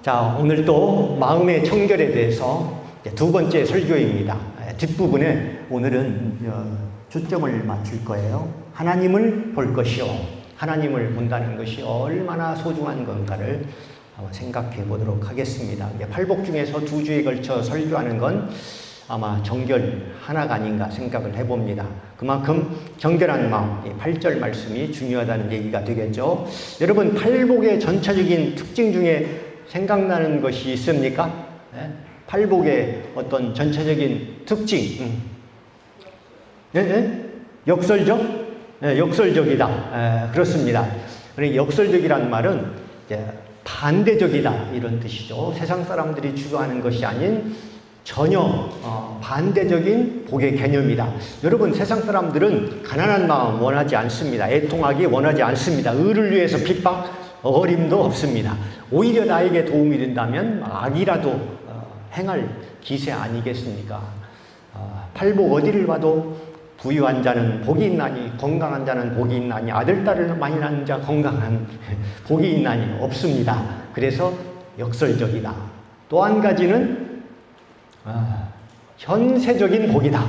자, 오늘 또 마음의 청결에 대해서 두 번째 설교입니다. 뒷부분에 오늘은 초점을 맞출 거예요. 하나님을 볼 것이요. 하나님을 본다는 것이 얼마나 소중한 건가를 한번 생각해 보도록 하겠습니다. 팔복 중에서 두 주에 걸쳐 설교하는 건 아마 정결 하나가 아닌가 생각을 해봅니다. 그만큼 정결한 마음, 8절 말씀이 중요하다는 얘기가 되겠죠. 여러분, 팔복의 전체적인 특징 중에 생각나는 것이 있습니까? 네? 팔복의 어떤 전체적인 특징. 네? 역설적? 네, 역설적이다. 그렇습니다. 그러니까 역설적이란 말은 반대적이다 이런 뜻이죠. 세상 사람들이 추구하는 것이 아닌 전혀 반대적인 복의 개념이다. 여러분, 세상 사람들은 가난한 마음 원하지 않습니다. 애통하기 원하지 않습니다. 의를 위해서 핍박, 어림도 없습니다. 오히려 나에게 도움이 된다면 악이라도 행할 기세 아니겠습니까? 팔복 어디를 봐도 부유한 자는 복이 있나니, 건강한 자는 복이 있나니, 아들, 딸을 많이 낳은 자 건강한 복이 있나니 없습니다. 그래서 역설적이다. 또 한 가지는 현세적인 복이다.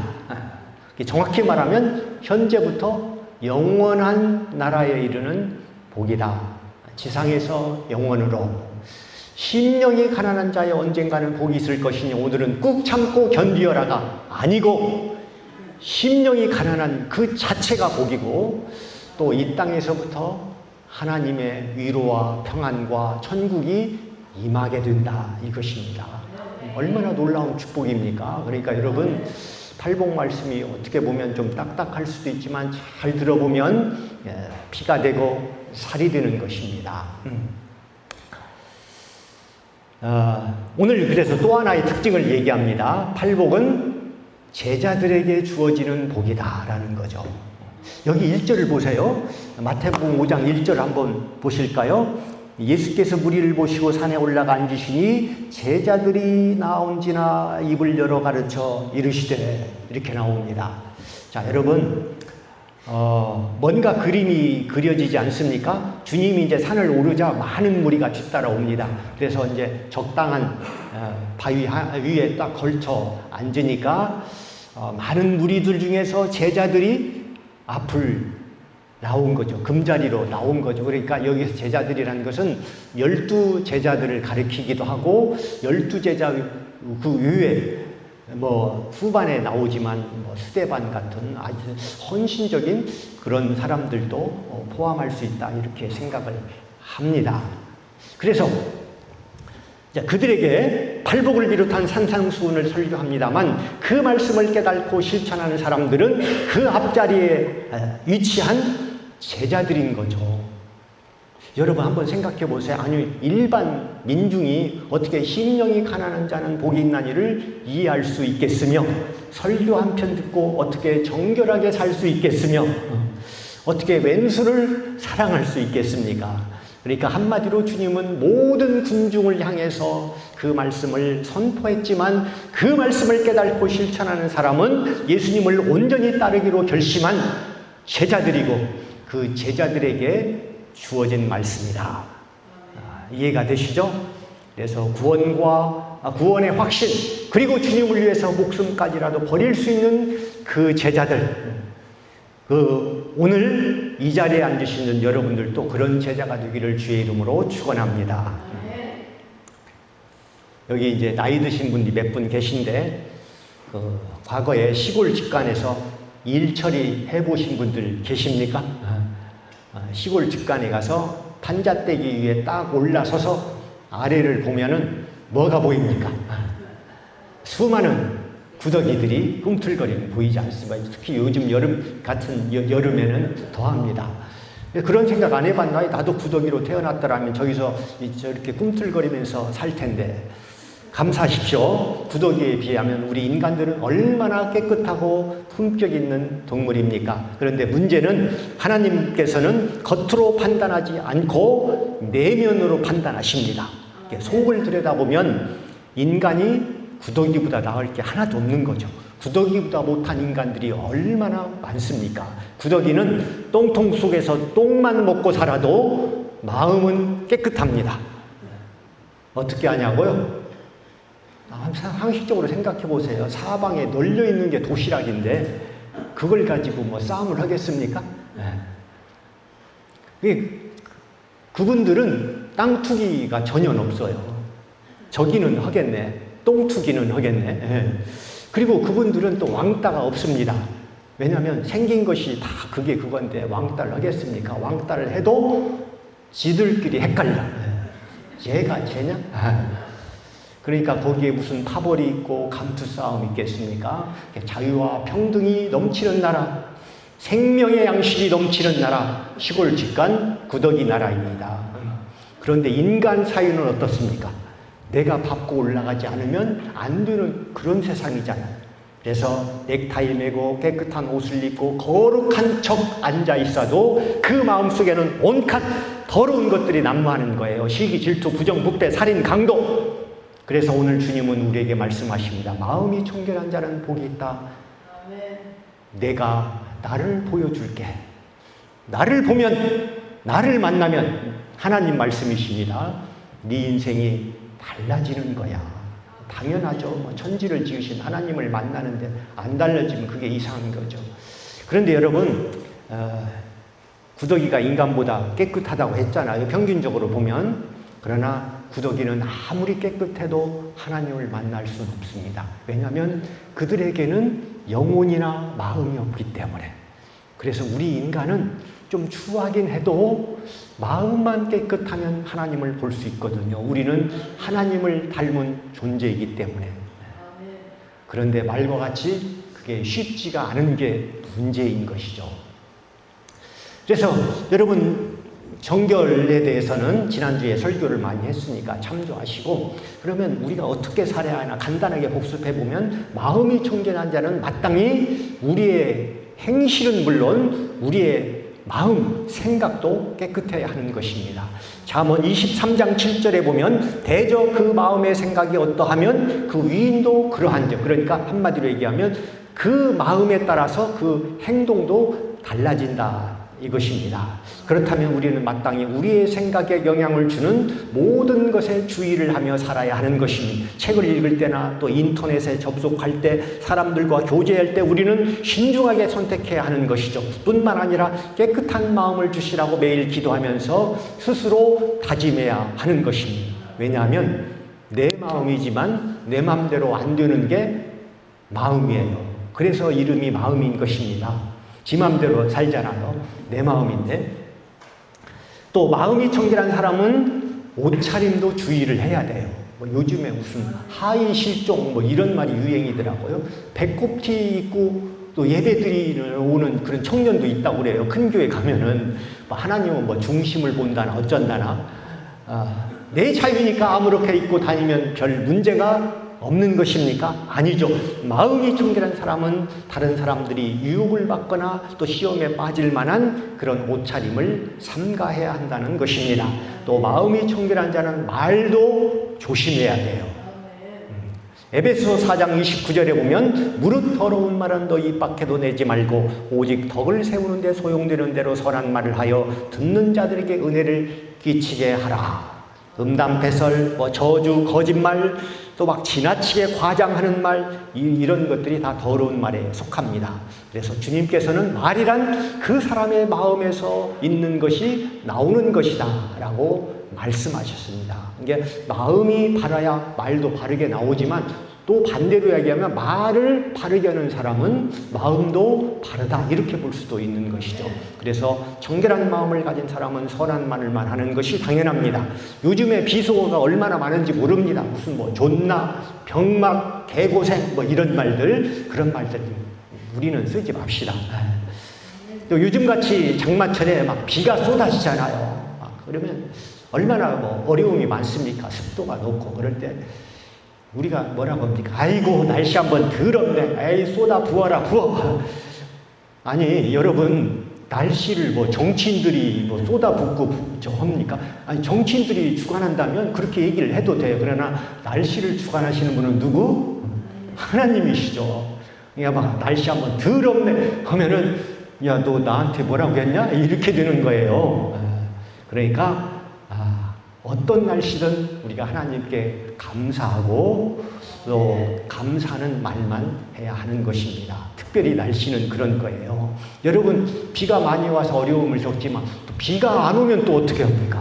정확히 말하면 현재부터 영원한 나라에 이르는 복이다. 지상에서 영원으로. 심령이 가난한 자의 언젠가는 복이 있을 것이니 오늘은 꾹 참고 견디어라가 아니고 심령이 가난한 그 자체가 복이고, 또 이 땅에서부터 하나님의 위로와 평안과 천국이 임하게 된다 이것입니다. 얼마나 놀라운 축복입니까? 그러니까 여러분, 팔복 말씀이 어떻게 보면 좀 딱딱할 수도 있지만 잘 들어보면 피가 되고 살이 되는 것입니다. 오늘 그래서 또 하나의 특징을 얘기합니다. 팔복은 제자들에게 주어지는 복이다라는 거죠. 여기 1절을 보세요. 마태복음 5장 1절 한번 보실까요? 예수께서 무리를 보시고 산에 올라가 앉으시니 제자들이 나온지나 입을 열어 가르쳐 이르시되, 이렇게 나옵니다. 자, 여러분, 뭔가 그림이 그려지지 않습니까? 주님이 이제 산을 오르자 많은 무리가 뒤따라옵니다. 그래서 이제 적당한 바위 위에 딱 걸쳐 앉으니까 많은 무리들 중에서 제자들이 앞을 나온 거죠. 금자리로 나온 거죠. 그러니까 여기서 제자들이라는 것은 12제자들을 가리키기도 하고, 12제자 그 위에 후반에 나오지만 스데반 같은 아주 헌신적인 그런 사람들도 포함할 수 있다 이렇게 생각을 합니다. 그래서 그들에게 팔복을 비롯한 산상수훈을 설교합니다만, 그 말씀을 깨닫고 실천하는 사람들은 그 앞자리에 위치한 제자들인 거죠. 여러분, 한번 생각해 보세요. 아니, 일반 민중이 어떻게 심령이 가난한 자는 복이 있나니를 이해할 수 있겠으며, 설교 한 편 듣고 어떻게 정결하게 살 수 있겠으며, 어떻게 왼수를 사랑할 수 있겠습니까? 그러니까 한마디로 주님은 모든 군중을 향해서 그 말씀을 선포했지만, 그 말씀을 깨닫고 실천하는 사람은 예수님을 온전히 따르기로 결심한 제자들이고, 그 제자들에게 주어진 말씀이다. 이해가 되시죠? 그래서 구원의 확신, 그리고 주님을 위해서 목숨까지라도 버릴 수 있는 그 제자들, 오늘 이 자리에 앉으시는 여러분들도 그런 제자가 되기를 주의 이름으로 축원합니다. 여기 이제 나이 드신 분이 몇 분 계신데, 과거에 시골 직관에서 일 처리해 보신 분들 계십니까? 시골 직관에 가서 판잣대기 위에 딱 올라서서 아래를 보면은 뭐가 보입니까? 수많은 구더기들이 꿈틀거리는 보이지 않습니다. 특히 요즘 여름 같은 여름에는 더합니다. 그런 생각 안 해봤나요? 나도 구더기로 태어났더라면 저기서 저렇게 꿈틀거리면서 살 텐데. 감사하십시오. 구더기에 비하면 우리 인간들은 얼마나 깨끗하고 품격 있는 동물입니까? 그런데 문제는 하나님께서는 겉으로 판단하지 않고 내면으로 판단하십니다. 속을 들여다보면 인간이 구더기보다 나을 게 하나도 없는 거죠. 구더기보다 못한 인간들이 얼마나 많습니까? 구더기는 똥통 속에서 똥만 먹고 살아도 마음은 깨끗합니다. 어떻게 하냐고요? 상식적으로 생각해 보세요. 사방에 널려 있는 게 도시락인데 그걸 가지고 뭐 싸움을 하겠습니까? 그분들은 땅 투기가 전혀 없어요. 저기는 하겠네. 똥 투기는 하겠네. 그리고 그분들은 또 왕따가 없습니다. 왜냐하면 생긴 것이 다 그게 그건데 왕따를 하겠습니까? 왕따를 해도 지들끼리 헷갈려. 얘가 쟤냐? 그러니까 거기에 무슨 파벌이 있고 감투 싸움이 있겠습니까? 자유와 평등이 넘치는 나라, 생명의 양식이 넘치는 나라, 시골 직간 구더기 나라입니다. 그런데 인간 사유는 어떻습니까? 내가 밟고 올라가지 않으면 안 되는 그런 세상이잖아요. 그래서 넥타이 매고 깨끗한 옷을 입고 거룩한 척 앉아 있어도 그 마음속에는 온갖 더러운 것들이 난무하는 거예요. 시기, 질투, 부정, 부패, 살인, 강도. 그래서 오늘 주님은 우리에게 말씀하십니다. 마음이 청결한 자는 복이 있다. 내가 나를 보여줄게. 나를 보면, 나를 만나면 하나님 말씀이십니다. 네 인생이 달라지는 거야. 당연하죠. 뭐 천지를 지으신 하나님을 만나는데 안 달라지면 그게 이상한 거죠. 그런데 여러분, 구더기가 인간보다 깨끗하다고 했잖아요. 평균적으로 보면. 그러나 구더기는 아무리 깨끗해도 하나님을 만날 수는 없습니다. 왜냐하면 그들에게는 영혼이나 마음이 없기 때문에. 그래서 우리 인간은 좀 추하긴 해도 마음만 깨끗하면 하나님을 볼 수 있거든요. 우리는 하나님을 닮은 존재이기 때문에. 그런데 말과 같이 그게 쉽지가 않은 게 문제인 것이죠. 그래서 여러분, 정결에 대해서는 지난주에 설교를 많이 했으니까 참조하시고, 그러면 우리가 어떻게 살아야 하나 간단하게 복습해보면, 마음이 청결한 자는 마땅히 우리의 행실은 물론 우리의 마음, 생각도 깨끗해야 하는 것입니다. 잠언 23장 7절에 보면 대저 그 마음의 생각이 어떠하면 그 위인도 그러한즉, 그러니까 한마디로 얘기하면 그 마음에 따라서 그 행동도 달라진다 이것입니다. 그렇다면 우리는 마땅히 우리의 생각에 영향을 주는 모든 것에 주의를 하며 살아야 하는 것입니다. 책을 읽을 때나 또 인터넷에 접속할 때, 사람들과 교제할 때 우리는 신중하게 선택해야 하는 것이죠. 뿐만 아니라 깨끗한 마음을 주시라고 매일 기도하면서 스스로 다짐해야 하는 것입니다. 왜냐하면 내 마음이지만 내 마음대로 안 되는 게 마음이에요. 그래서 이름이 마음인 것입니다. 지 마음대로 살잖아요. 내 마음인데. 또 마음이 청결한 사람은 옷차림도 주의를 해야 돼요. 뭐 요즘에 무슨 하의 실종 뭐 이런 말이 유행이더라고요. 배꼽티 입고 또 예배드리러 오는 그런 청년도 있다고 그래요. 큰 교회 가면은 뭐 하나님은 뭐 중심을 본다나 어쩐다나. 내 자유니까 아무렇게 입고 다니면 별 문제가 없는 것입니까? 아니죠. 마음이 청결한 사람은 다른 사람들이 유혹을 받거나 또 시험에 빠질 만한 그런 옷차림을 삼가해야 한다는 것입니다. 또 마음이 청결한 자는 말도 조심해야 돼요. 에베소 4장 29절에 보면 무릇 더러운 말은 너 입 밖에도 내지 말고 오직 덕을 세우는 데 소용되는 대로 선한 말을 하여 듣는 자들에게 은혜를 끼치게 하라. 음담, 배설, 뭐 저주, 거짓말, 또 막 지나치게 과장하는 말, 이런 것들이 다 더러운 말에 속합니다. 그래서 주님께서는 말이란 그 사람의 마음에서 있는 것이 나오는 것이다 라고 말씀하셨습니다. 이게 마음이 바라야 말도 바르게 나오지만, 또 반대로 얘기하면 말을 바르게 하는 사람은 마음도 바르다 이렇게 볼 수도 있는 것이죠. 그래서 청결한 마음을 가진 사람은 선한 말만 하는 것이 당연합니다. 요즘에 비속어가 얼마나 많은지 모릅니다. 무슨 뭐 존나, 병막, 개고생 뭐 이런 말들, 그런 말들 우리는 쓰지 맙시다. 또 요즘같이 장마철에 막 비가 쏟아지잖아요. 그러면 얼마나 뭐 어려움이 많습니까? 습도가 높고 그럴 때 우리가 뭐라고 합니까? 아이고 날씨 한번 더럽네. 에이 쏟아 부어라 부어. 아니 여러분, 날씨를 뭐 정치인들이 뭐 쏟아 붓고 저 합니까? 아니 정치인들이 주관한다면 그렇게 얘기를 해도 돼요. 그러나 날씨를 주관하시는 분은 누구? 하나님이시죠. 그러니까 막 날씨 한번 더럽네 하면은 야 너 나한테 뭐라고 했냐? 이렇게 되는 거예요. 그러니까 어떤 날씨든 우리가 하나님께 감사하고 또 감사하는 말만 해야 하는 것입니다. 특별히 날씨는 그런 거예요. 여러분, 비가 많이 와서 어려움을 겪지만 또 비가 안 오면 또 어떻게 합니까?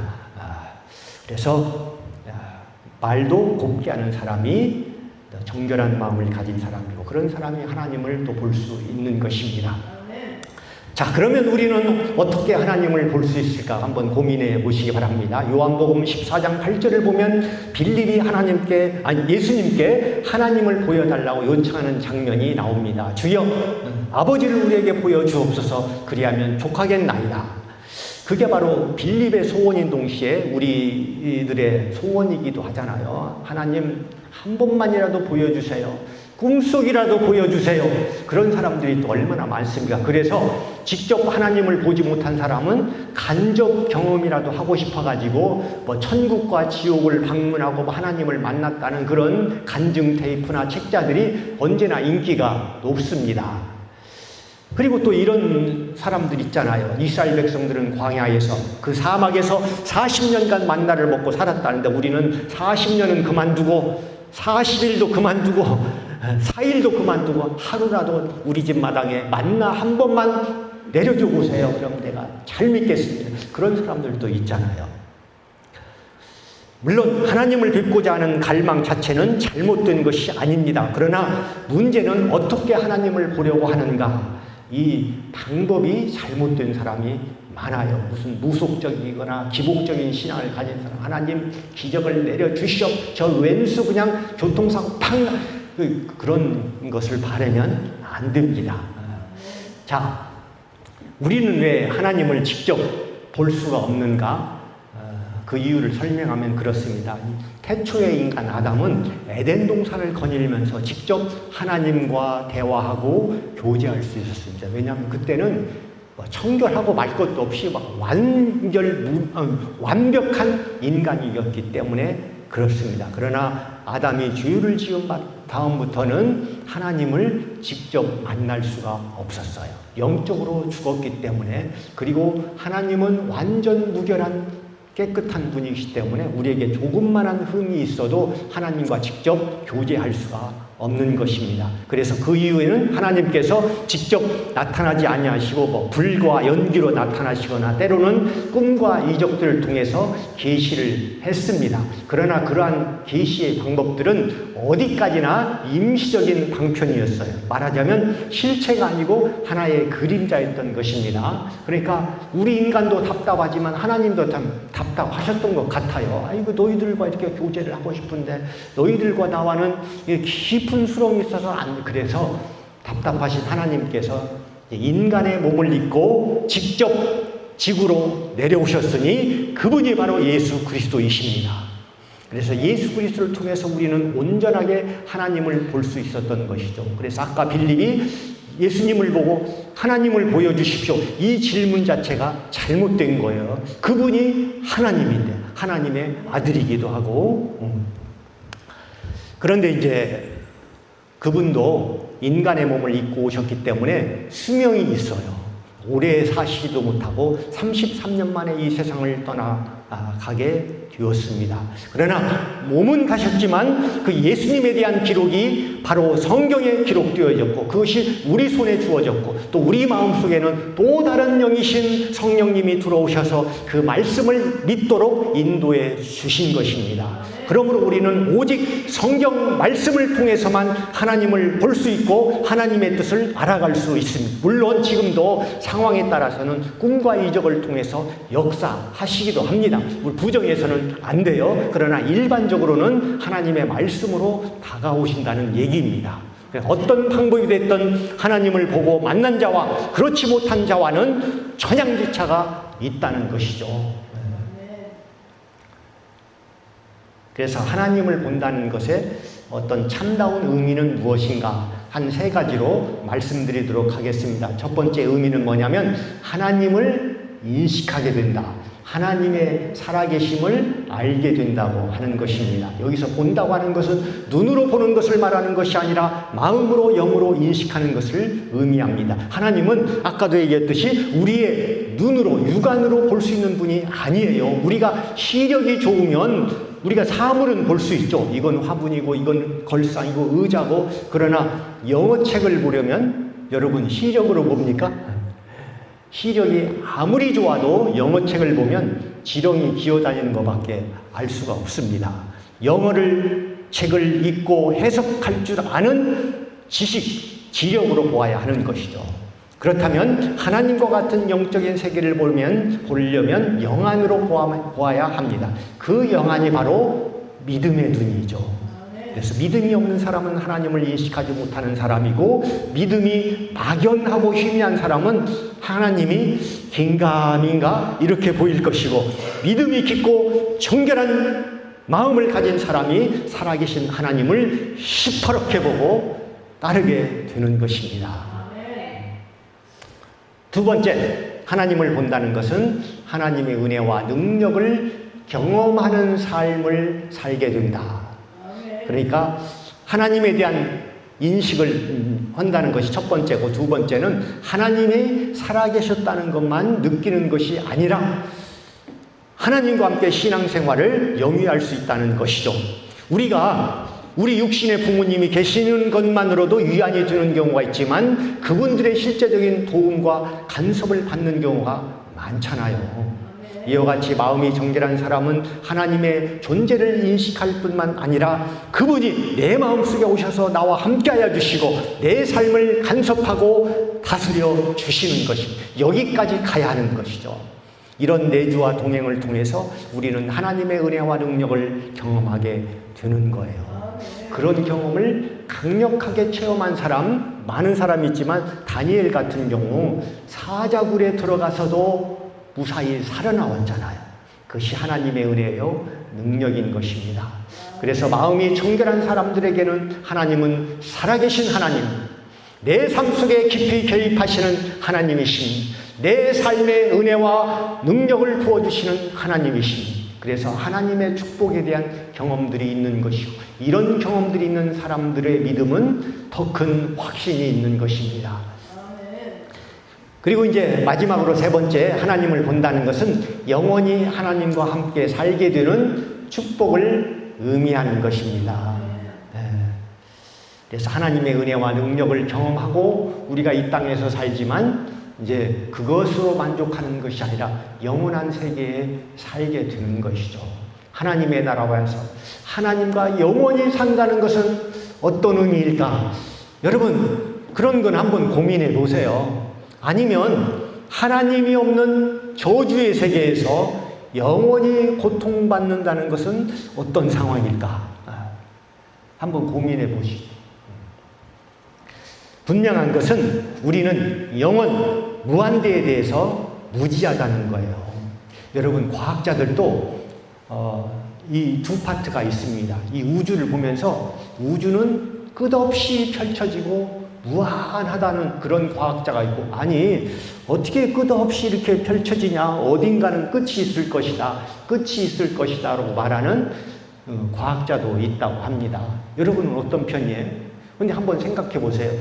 그래서 말도 곱게 하는 사람이 정결한 마음을 가진 사람이고, 그런 사람이 하나님을 또 볼 수 있는 것입니다. 자, 그러면 우리는 어떻게 하나님을 볼 수 있을까 한번 고민해 보시기 바랍니다. 요한복음 14장 8절을 보면 빌립이 예수님께 하나님을 보여달라고 요청하는 장면이 나옵니다. 주여, 아버지를 우리에게 보여주옵소서, 그리하면 족하겠나이다. 그게 바로 빌립의 소원인 동시에 우리들의 소원이기도 하잖아요. 하나님 한 번만이라도 보여주세요. 꿈속이라도 보여주세요. 그런 사람들이 또 얼마나 많습니까? 그래서 직접 하나님을 보지 못한 사람은 간접 경험이라도 하고 싶어가지고 천국과 지옥을 방문하고 하나님을 만났다는 그런 간증 테이프나 책자들이 언제나 인기가 높습니다. 그리고 또 이런 사람들 있잖아요. 이스라엘 백성들은 광야에서 그 사막에서 40년간 만나를 먹고 살았다는데 우리는 40년은 그만두고 40일도 그만두고 4일도 그만두고 하루라도 우리 집 마당에 만나 한 번만 내려줘 보세요. 그럼 내가 잘 믿겠습니다. 그런 사람들도 있잖아요. 물론 하나님을 뵙고자 하는 갈망 자체는 잘못된 것이 아닙니다. 그러나 문제는 어떻게 하나님을 보려고 하는가, 이 방법이 잘못된 사람이 많아요. 무슨 무속적이거나 기복적인 신앙을 가진 사람, 하나님 기적을 내려주시오, 저 왼수 그냥 교통사고 팡, 그런 것을 바라면 안 됩니다. 자, 우리는 왜 하나님을 직접 볼 수가 없는가? 그 이유를 설명하면 그렇습니다. 태초의 인간 아담은 에덴 동산을 거닐면서 직접 하나님과 대화하고 교제할 수 있었습니다. 왜냐하면 그때는 청결하고 말 것도 없이 완벽한 인간이었기 때문에 그렇습니다. 그러나 아담이 죄를 지은 다음부터는 하나님을 직접 만날 수가 없었어요. 영적으로 죽었기 때문에. 그리고 하나님은 완전 무결한 깨끗한 분이시기 때문에 우리에게 조금만한 흠이 있어도 하나님과 직접 교제할 수가 없는 것입니다. 그래서 그 이후에는 하나님께서 직접 나타나지 아니하시고 불과 연기로 나타나시거나 때로는 꿈과 이적들을 통해서 계시를 했습니다. 그러나 그러한 계시의 방법들은 어디까지나 임시적인 방편이었어요. 말하자면 실체가 아니고 하나의 그림자였던 것입니다. 그러니까 우리 인간도 답답하지만 하나님도 답답하셨던 것 같아요. 아이고, 너희들과 이렇게 교제를 하고 싶은데 너희들과 나와는 깊은 수렁이 있어서 안 돼. 그래서 답답하신 하나님께서 인간의 몸을 입고 직접 지구로 내려오셨으니 그분이 바로 예수 그리스도이십니다. 그래서 예수 그리스도를 통해서 우리는 온전하게 하나님을 볼 수 있었던 것이죠. 그래서 아까 빌립이 예수님을 보고 하나님을 보여주십시오, 이 질문 자체가 잘못된 거예요. 그분이 하나님인데, 하나님의 아들이기도 하고. 그런데 이제 그분도 인간의 몸을 입고 오셨기 때문에 수명이 있어요. 오래 사시지도 못하고 33년 만에 이 세상을 떠나가게 되었습니다. 그러나 몸은 가셨지만 그 예수님에 대한 기록이 바로 성경에 기록되어졌고 그것이 우리 손에 주어졌고 또 우리 마음속에는 또 다른 영이신 성령님이 들어오셔서 그 말씀을 믿도록 인도해 주신 것입니다. 그러므로 우리는 오직 성경 말씀을 통해서만 하나님을 볼 수 있고 하나님의 뜻을 알아갈 수 있습니다. 물론 지금도 상황에 따라서는 꿈과 이적을 통해서 역사하시기도 합니다. 부정해서는 안 돼요. 그러나 일반적으로는 하나님의 말씀으로 다가오신다는 얘기입니다. 어떤 방법이 됐든 하나님을 보고 만난 자와 그렇지 못한 자와는 천양지차가 있다는 것이죠. 그래서 하나님을 본다는 것에 어떤 참다운 의미는 무엇인가 한 3가지로 말씀드리도록 하겠습니다. 첫 번째 의미는 뭐냐면 하나님을 인식하게 된다. 하나님의 살아계심을 알게 된다고 하는 것입니다. 여기서 본다고 하는 것은 눈으로 보는 것을 말하는 것이 아니라 마음으로 영으로 인식하는 것을 의미합니다. 하나님은 아까도 얘기했듯이 우리의 눈으로 육안으로 볼 수 있는 분이 아니에요. 우리가 시력이 좋으면 우리가 사물은 볼 수 있죠. 이건 화분이고 이건 걸상이고 의자고. 그러나 영어책을 보려면 여러분 시력으로 봅니까? 시력이 아무리 좋아도 영어책을 보면 지렁이 기어다니는 것밖에 알 수가 없습니다. 영어를 책을 읽고 해석할 줄 아는 지식, 지력으로 보아야 하는 것이죠. 그렇다면 하나님과 같은 영적인 세계를 보려면 영안으로 보아야 합니다. 그 영안이 바로 믿음의 눈이죠. 그래서 믿음이 없는 사람은 하나님을 인식하지 못하는 사람이고, 믿음이 막연하고 희미한 사람은 하나님이 긴가민가 이렇게 보일 것이고, 믿음이 깊고 정결한 마음을 가진 사람이 살아계신 하나님을 시퍼렇게 보고 따르게 되는 것입니다. 두 번째, 하나님을 본다는 것은 하나님의 은혜와 능력을 경험하는 삶을 살게 된다. 그러니까 하나님에 대한 인식을 한다는 것이 첫 번째고, 두 번째는 하나님이 살아계셨다는 것만 느끼는 것이 아니라 하나님과 함께 신앙생활을 영위할 수 있다는 것이죠. 우리 육신의 부모님이 계시는 것만으로도 위안이 되는 경우가 있지만 그분들의 실제적인 도움과 간섭을 받는 경우가 많잖아요. 이와 같이 마음이 정결한 사람은 하나님의 존재를 인식할 뿐만 아니라 그분이 내 마음속에 오셔서 나와 함께하여 주시고 내 삶을 간섭하고 다스려 주시는 것이, 여기까지 가야 하는 것이죠. 이런 내주와 동행을 통해서 우리는 하나님의 은혜와 능력을 경험하게 되는 거예요. 그런 경험을 강력하게 체험한 사람, 많은 사람이 있지만 다니엘 같은 경우 사자굴에 들어가서도 무사히 살아나왔잖아요. 그것이 하나님의 은혜요, 능력인 것입니다. 그래서 마음이 정결한 사람들에게는 하나님은 살아계신 하나님, 내 삶 속에 깊이 개입하시는 하나님이신, 내 삶의 은혜와 능력을 부어주시는 하나님이신, 그래서 하나님의 축복에 대한 경험들이 있는 것이고, 이런 경험들이 있는 사람들의 믿음은 더 큰 확신이 있는 것입니다. 그리고 이제 마지막으로 세 번째, 하나님을 본다는 것은 영원히 하나님과 함께 살게 되는 축복을 의미하는 것입니다. 그래서 하나님의 은혜와 능력을 경험하고 우리가 이 땅에서 살지만 이제 그것으로 만족하는 것이 아니라 영원한 세계에 살게 되는 것이죠. 하나님의 나라에서 하나님과 영원히 산다는 것은 어떤 의미일까? 여러분, 그런 건 한번 고민해 보세요. 아니면 하나님이 없는 저주의 세계에서 영원히 고통받는다는 것은 어떤 상황일까? 한번 고민해 보시죠. 분명한 것은 우리는 영원, 무한대에 대해서 무지하다는 거예요. 여러분, 과학자들도 이 두 파트가 있습니다. 이 우주를 보면서 우주는 끝없이 펼쳐지고 무한하다는 그런 과학자가 있고, 아니 어떻게 끝없이 이렇게 펼쳐지냐, 어딘가는 끝이 있을 것이다, 끝이 있을 것이다 라고 말하는 과학자도 있다고 합니다. 여러분은 어떤 편이에요? 근데 한번 생각해 보세요.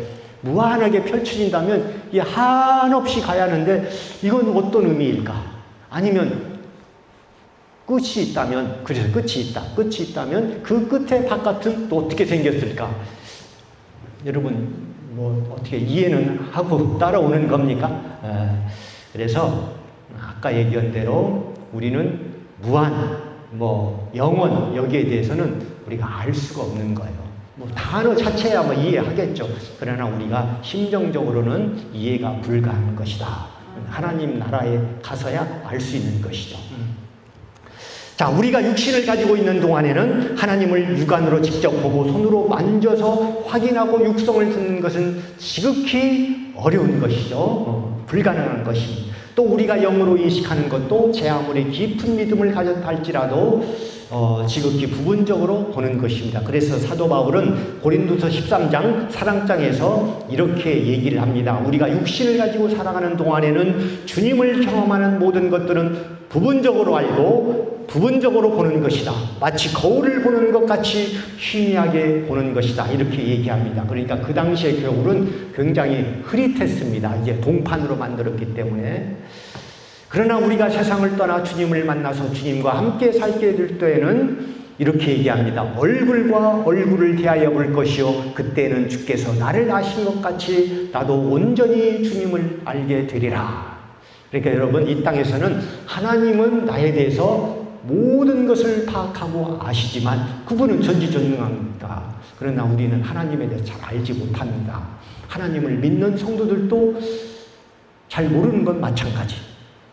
무한하게 펼쳐진다면 이 한없이 가야 하는데 이건 어떤 의미일까? 아니면 끝이 있다면, 그래서 끝이 있다면 그 끝에 바깥은 또 어떻게 생겼을까? 여러분 뭐 어떻게 이해는 하고 따라오는 겁니까? 그래서 아까 얘기한 대로 우리는 무한, 영원, 여기에 대해서는 우리가 알 수가 없는 거예요. 단어 자체야 이해하겠죠. 그러나 우리가 심정적으로는 이해가 불가한 것이다. 하나님 나라에 가서야 알 수 있는 것이죠. 자, 우리가 육신을 가지고 있는 동안에는 하나님을 육안으로 직접 보고 손으로 만져서 확인하고 육성을 듣는 것은 지극히 어려운 것이죠. 불가능한 것입니다. 또 우리가 영으로 인식하는 것도 제 아무리 깊은 믿음을 가졌다 할지라도 지극히 부분적으로 보는 것입니다. 그래서 사도 바울은 고린도서 13장 사랑장에서 이렇게 얘기를 합니다. 우리가 육신을 가지고 살아가는 동안에는 주님을 경험하는 모든 것들은 부분적으로 알고 부분적으로 보는 것이다. 마치 거울을 보는 것 같이 희미하게 보는 것이다. 이렇게 얘기합니다. 그러니까 그 당시의 겨울은 굉장히 흐릿했습니다. 이제 동판으로 만들었기 때문에. 그러나 우리가 세상을 떠나 주님을 만나서 주님과 함께 살게 될 때에는 이렇게 얘기합니다. 얼굴과 얼굴을 대하여 볼 것이요 그때는 주께서 나를 아신 것 같이 나도 온전히 주님을 알게 되리라. 그러니까 여러분, 이 땅에서는 하나님은 나에 대해서 모든 것을 파악하고 아시지만 그분은 전지전능합니다. 그러나 우리는 하나님에 대해서 잘 알지 못합니다. 하나님을 믿는 성도들도 잘 모르는 건 마찬가지.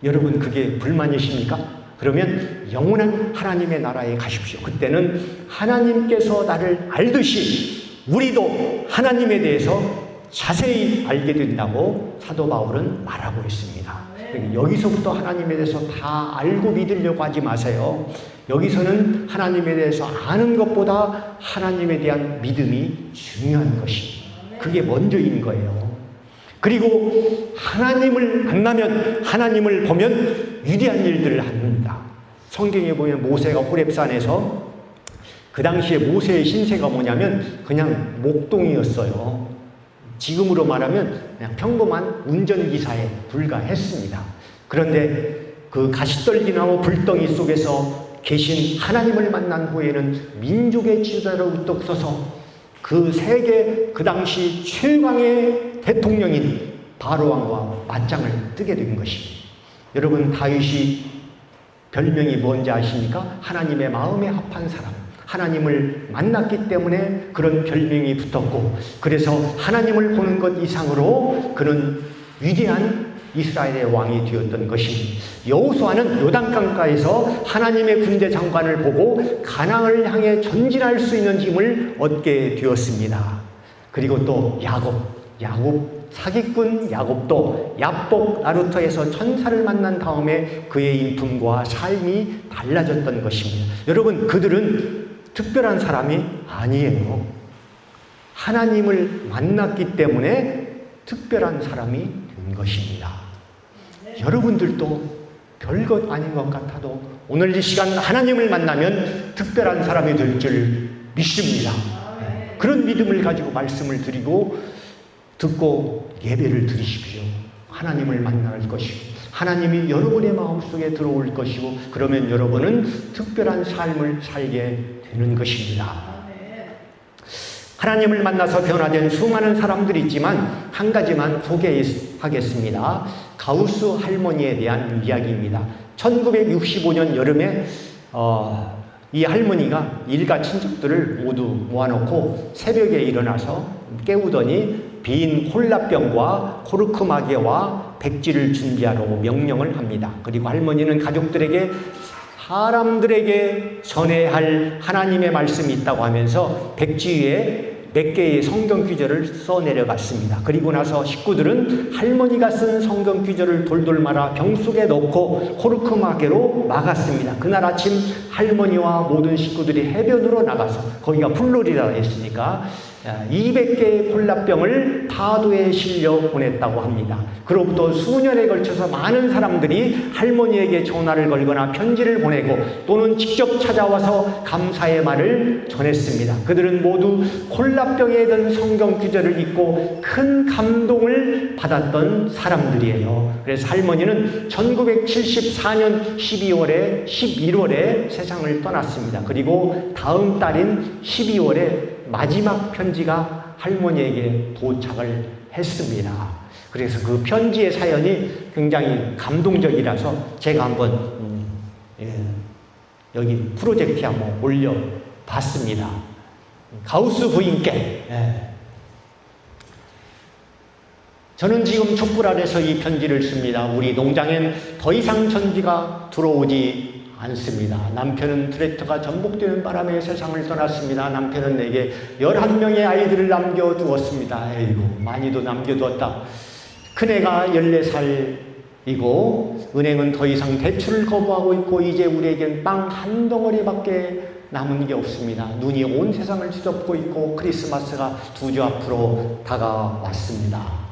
여러분, 그게 불만이십니까? 그러면 영원한 하나님의 나라에 가십시오. 그때는 하나님께서 나를 알듯이 우리도 하나님에 대해서 자세히 알게 된다고 사도 바울은 말하고 있습니다. 여기서부터 하나님에 대해서 다 알고 믿으려고 하지 마세요. 여기서는 하나님에 대해서 아는 것보다 하나님에 대한 믿음이 중요한 것이, 그게 먼저인 거예요. 그리고 하나님을 만나면, 하나님을 보면 위대한 일들을 합니다. 성경에 보면 모세가 호렙산에서, 그 당시에 모세의 신세가 뭐냐면 그냥 목동이었어요. 지금으로 말하면 그냥 평범한 운전기사에 불과했습니다. 그런데 그 가시떨기나무 불덩이 속에서 계신 하나님을 만난 후에는 민족의 지도자로 우뚝 서서 그 세계 그 당시 최강의 대통령인 바로왕과 맞짱을 뜨게 된 것입니다. 여러분, 다윗이 별명이 뭔지 아십니까? 하나님의 마음에 합한 사람. 하나님을 만났기 때문에 그런 별명이 붙었고, 그래서 하나님을 보는 것 이상으로 그는 위대한 이스라엘의 왕이 되었던 것입니다. 여호수아는 요단강가에서 하나님의 군대 장관을 보고 가나안을 향해 전진할 수 있는 힘을 얻게 되었습니다. 그리고 또 야곱 사기꾼 야곱도 야복 나루터에서 천사를 만난 다음에 그의 인품과 삶이 달라졌던 것입니다. 여러분, 그들은 특별한 사람이 아니에요. 하나님을 만났기 때문에 특별한 사람이 된 것입니다. 여러분들도 별것 아닌 것 같아도 오늘 이 시간 하나님을 만나면 특별한 사람이 될 줄 믿습니다. 그런 믿음을 가지고 말씀을 드리고 듣고 예배를 드리십시오. 하나님을 만날 것이고 하나님이 여러분의 마음속에 들어올 것이고, 그러면 여러분은 특별한 삶을 살게 되는 것입니다. 하나님을 만나서 변화된 수많은 사람들이 있지만 한 가지만 소개하겠습니다. 가우스 할머니에 대한 이야기입니다. 1965년 여름에 이 할머니가 일가 친척들을 모두 모아놓고 새벽에 일어나서 깨우더니 빈 콜라병과 코르크 마개와 백지를 준비하라고 명령을 합니다. 그리고 할머니는 가족들에게 사람들에게 전해야 할 하나님의 말씀이 있다고 하면서 백지 위에 몇 개의 성경 구절을 써 내려갔습니다. 그리고 나서 식구들은 할머니가 쓴 성경 구절을 돌돌 말아 병 속에 넣고 코르크 마개로 막았습니다. 그날 아침 할머니와 모든 식구들이 해변으로 나가서, 거기가 플로리다 했으니까 200개의 콜라병을 파도에 실려 보냈다고 합니다. 그로부터 수년에 걸쳐서 많은 사람들이 할머니에게 전화를 걸거나 편지를 보내고 또는 직접 찾아와서 감사의 말을 전했습니다. 그들은 모두 콜라병에 든 성경 구절을 읽고 큰 감동을 받았던 사람들이에요. 그래서 할머니는 1974년 11월에 세상을 떠났습니다. 그리고 다음 달인 12월에 마지막 편지가 할머니에게 도착을 했습니다. 그래서 그 편지의 사연이 굉장히 감동적이라서 제가 한번 여기 프로젝트에 한번 올려봤습니다. 가우스 부인께, 저는 지금 촛불 아래서 이 편지를 씁니다. 우리 농장엔 더 이상 전기가 들어오지 않습니다. 남편은 트랙터가 전복되는 바람에 세상을 떠났습니다. 남편은 내게 11명의 아이들을 남겨두었습니다. 에이구, 많이도 남겨두었다. 큰애가 14살, 이고 은행은 더 이상 대출을 거부하고 있고 이제 우리에겐 빵 한 덩어리밖에 남은 게 없습니다. 눈이 온 세상을 뒤덮고 있고 크리스마스가 두 주 앞으로 다가왔습니다.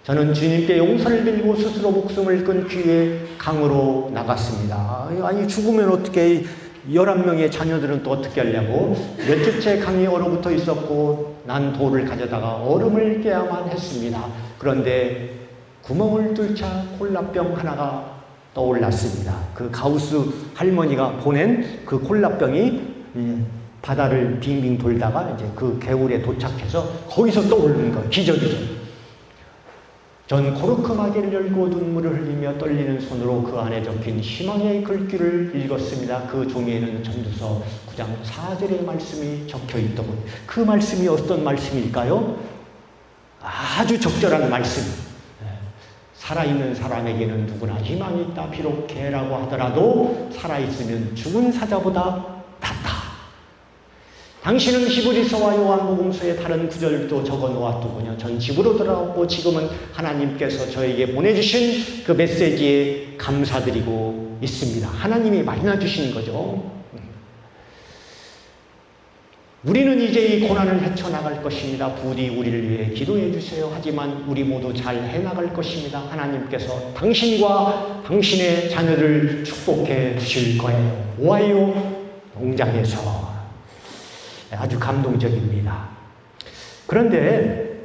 저는 주님께 용서를 빌고 스스로 목숨을 끊기 위해 강으로 나갔습니다. 아니 죽으면 어떻게 11명의 자녀들은 또 어떻게 하려고 몇 주째 강이 얼어붙어 있었고 난 돌을 가져다가 얼음을 깨야만 했습니다. 그런데 구멍을 뚫자 콜라병 하나가 떠올랐습니다. 그 가우스 할머니가 보낸 그 콜라병이 바다를 빙빙 돌다가 이제 그 개울에 도착해서 거기서 떠오르는 거예요. 기적이죠. 전 코르크마개를 열고 눈물을 흘리며 떨리는 손으로 그 안에 적힌 희망의 글귀를 읽었습니다. 그 종이에는 전두서 9장 4절의 말씀이 적혀 있더군요. 그 말씀이 어떤 말씀일까요? 아주 적절한 말씀. 살아있는 사람에게는 누구나 희망이 있다. 비록 개라고 하더라도 살아있으면 죽은 사자보다 낫다. 당신은 히브리서와 요한복음서의 다른 구절도 적어 놓았더군요. 전 집으로 돌아오고 지금은 하나님께서 저에게 보내주신 그 메시지에 감사드리고 있습니다. 하나님이 만나주신 거죠. 우리는 이제 이 고난을 헤쳐나갈 것입니다. 부디 우리를 위해 기도해 주세요. 하지만 우리 모두 잘 해나갈 것입니다. 하나님께서 당신과 당신의 자녀를 축복해 주실 거예요. 오하이오 농장에서. 아주 감동적입니다. 그런데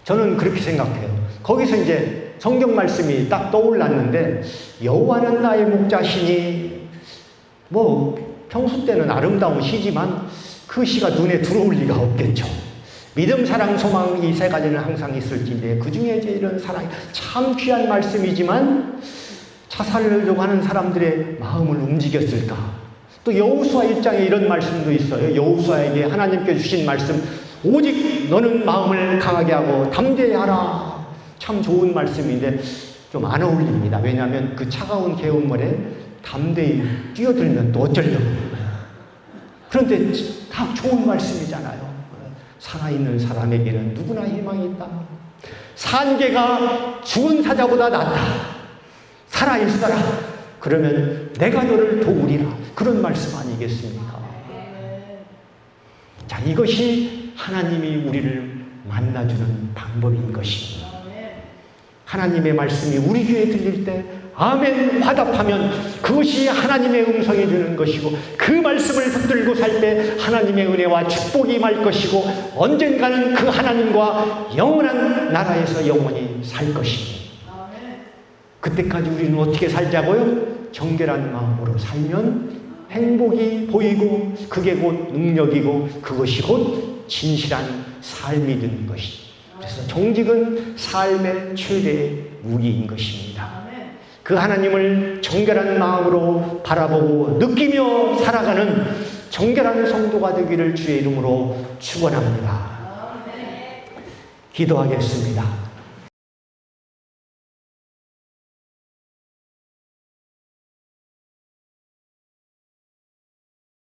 저는 그렇게 생각해요. 거기서 이제 성경 말씀이 딱 떠올랐는데 여호와는 나의 목자시니 평소 때는 아름다운 시지만 그 시가 눈에 들어올 리가 없겠죠. 믿음, 사랑, 소망 이 세 가지는 항상 있을진데 그 중에 이제 이런 사랑이 참 귀한 말씀이지만 자살하려고 하는 사람들의 마음을 움직였을까? 또 여호수아 1장에 이런 말씀도 있어요. 여호수아에게 하나님께 주신 말씀, 오직 너는 마음을 강하게 하고 담대히 하라. 참 좋은 말씀인데 좀 안 어울립니다. 왜냐하면 그 차가운 개울물에 담대히 뛰어들면 또 어쩌려고. 그런데 다 좋은 말씀이잖아요. 살아있는 사람에게는 누구나 희망이 있다. 산개가 죽은 사자보다 낫다. 살아있어라. 그러면 내가 너를 도우리라. 그런 말씀 아니겠습니까? 자, 이것이 하나님이 우리를 만나주는 방법인 것입니다. 하나님의 말씀이 우리 귀에 들릴 때 아멘 화답하면 그것이 하나님의 음성이 되는 것이고 그 말씀을 붙들고 살 때 하나님의 은혜와 축복이 임할 것이고 언젠가는 그 하나님과 영원한 나라에서 영원히 살 것입니다. 그때까지 우리는 어떻게 살자고요? 정결한 마음으로 살면 행복이 보이고 그게 곧 능력이고 그것이 곧 진실한 삶이 되는 것이죠. 그래서 정직은 삶의 최대의 무기인 것입니다. 그 하나님을 정결한 마음으로 바라보고 느끼며 살아가는 정결한 성도가 되기를 주의 이름으로 축원합니다. 기도하겠습니다.